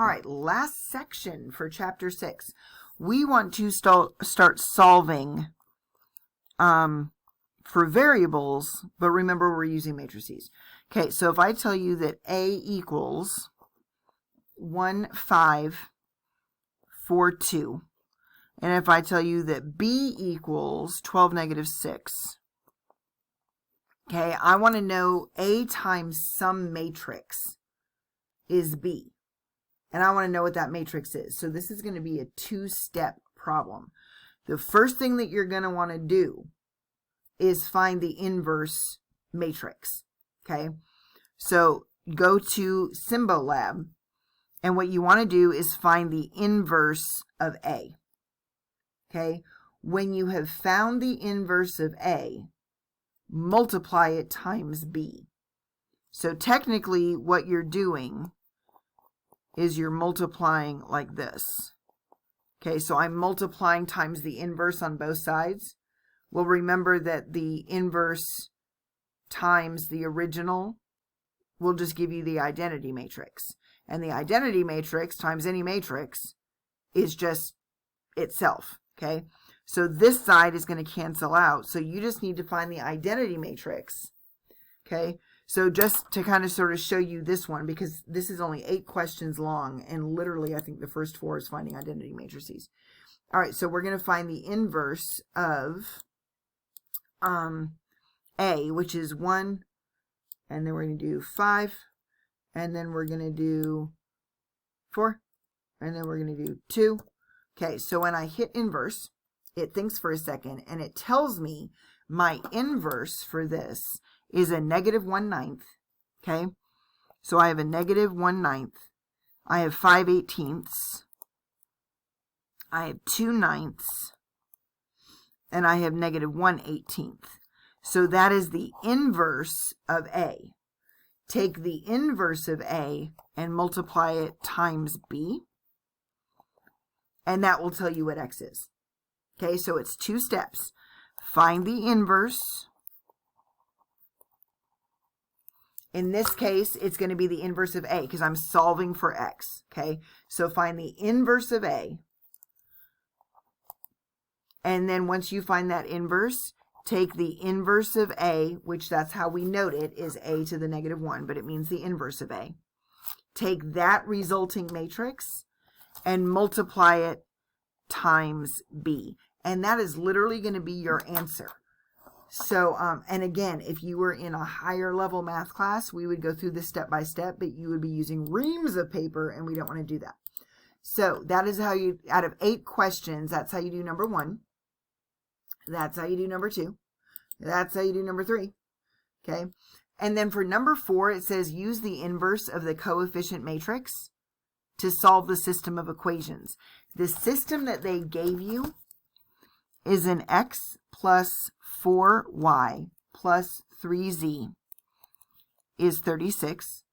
All right, last section for chapter 6. We want to start solving for variables, but remember we're using matrices. Okay, so if I tell you that A equals 1, 5, 4, 2, and if I tell you that B equals 12, negative 6, okay, I want to know A times some matrix is B. And I want to know what that matrix is. So this is going to be a two-step problem. The first thing that you're going to want to do is find the inverse matrix. Okay, so go to Symbolab, and what you want to do is find the inverse of A. Okay, when you have found the inverse of A, multiply it times B. So technically what you're doing is you're multiplying like this. Okay, so I'm multiplying times the inverse on both sides. Well, remember that the inverse times the original will just give you the identity matrix. And the identity matrix times any matrix is just itself. Okay, so this side is going to cancel out. So you just need to find the identity matrix. Okay, so just to kind of sort of show you this one, because this is only 8 questions long, and literally I think the first 4 is finding identity matrices. All right, so we're going to find the inverse of A, which is 1, and then we're going to do 5, and then we're going to do 4, and then we're going to do 2. Okay, so when I hit inverse, it thinks for a second, and it tells me my inverse for this is a negative 1/9. Okay, so I have a negative 1/9. I have 5/18. I have 2/9, and I have negative 1/18. So that is the inverse of A. Take the inverse of A and multiply it times B, and that will tell you what X is. Okay, so it's 2 steps. Find the inverse. In this case, it's going to be the inverse of A because I'm solving for X. Okay, so find the inverse of A. And then once you find that inverse, take the inverse of A, which that's how we note it, is A to the negative 1, but it means the inverse of A. Take that resulting matrix and multiply it times B. And that is literally going to be your answer. So, and again, if you were in a higher level math class, we would go through this step by step, but you would be using reams of paper, and we don't want to do that. So that is how you, out of 8 questions, that's how you do number 1. That's how you do number 2. That's how you do number 3. Okay. And then for number 4, it says use the inverse of the coefficient matrix to solve the system of equations. The system that they gave you is an x plus 4y plus 3z is 36,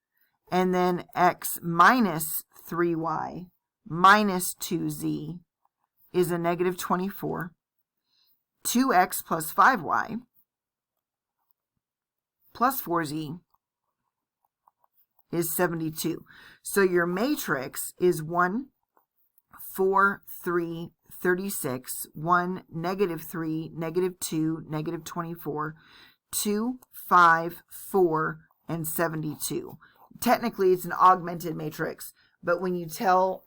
and then x minus 3y minus 2z is a negative 24, 2x plus 5y plus 4z is 72. So your matrix is 1, 4, 3, 36, 1, negative 3, negative 2, negative 24, 2, 5, 4, and 72. Technically, it's an augmented matrix, but when you tell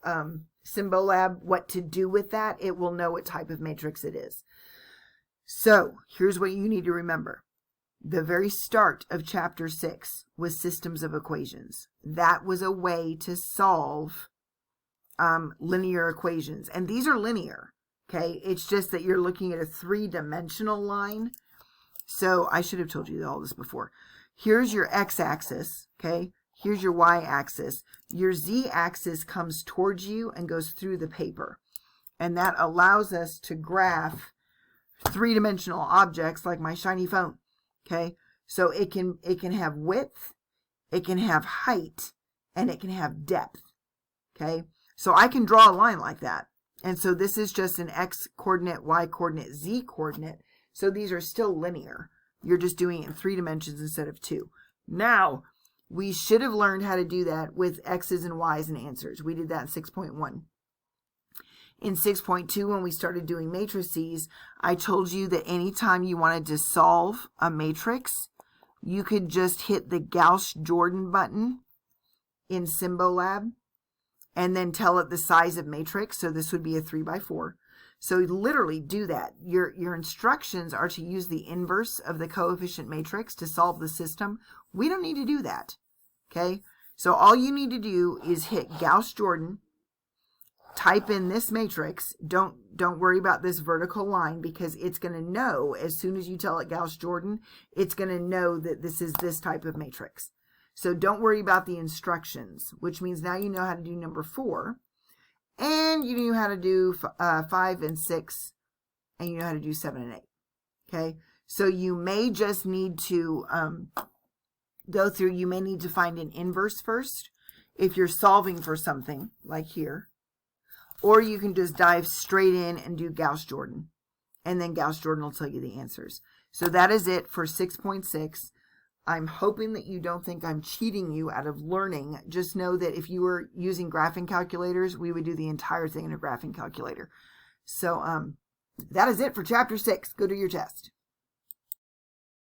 Symbolab what to do with that, it will know what type of matrix it is. So here's what you need to remember. The very start of chapter 6 was systems of equations. That was a way to solve linear equations, and these are linear. Okay, it's just that you're looking at a 3-dimensional line. So I should have told you all this before. Here's your x-axis. Okay, here's your y-axis. Your z-axis comes towards you and goes through the paper, and that allows us to graph 3-dimensional objects like my shiny phone. Okay, so it can have width, it can have height, and it can have depth. Okay, so I can draw a line like that. And so this is just an x coordinate, y coordinate, z coordinate. So these are still linear. You're just doing it in 3 dimensions instead of 2. Now, We should have learned how to do that with X's and Y's and answers. We did that in 6.1. In 6.2, when we started doing matrices, I told you that anytime you wanted to solve a matrix, you could just hit the Gauss-Jordan button in Symbolab and then tell it the size of matrix. So this would be a 3 by 4. So literally do that. Your instructions are to use the inverse of the coefficient matrix to solve the system. We don't need to do that. Okay? So all you need to do is hit Gauss-Jordan, type in this matrix. Don't worry about this vertical line, because it's going to know as soon as you tell it Gauss-Jordan, it's going to know that this is this type of matrix. So don't worry about the instructions, which means now you know how to do number 4, and you know how to do 5 and 6, and you know how to do 7 and 8. Okay, so you may just need to go through, you may need to find an inverse first if you're solving for something like here, or you can just dive straight in and do Gauss-Jordan, and then Gauss-Jordan will tell you the answers. So that is it for 6.6. I'm hoping that you don't think I'm cheating you out of learning. Just know that if you were using graphing calculators, we would do the entire thing in a graphing calculator. So that is it for chapter 6. Go do your test.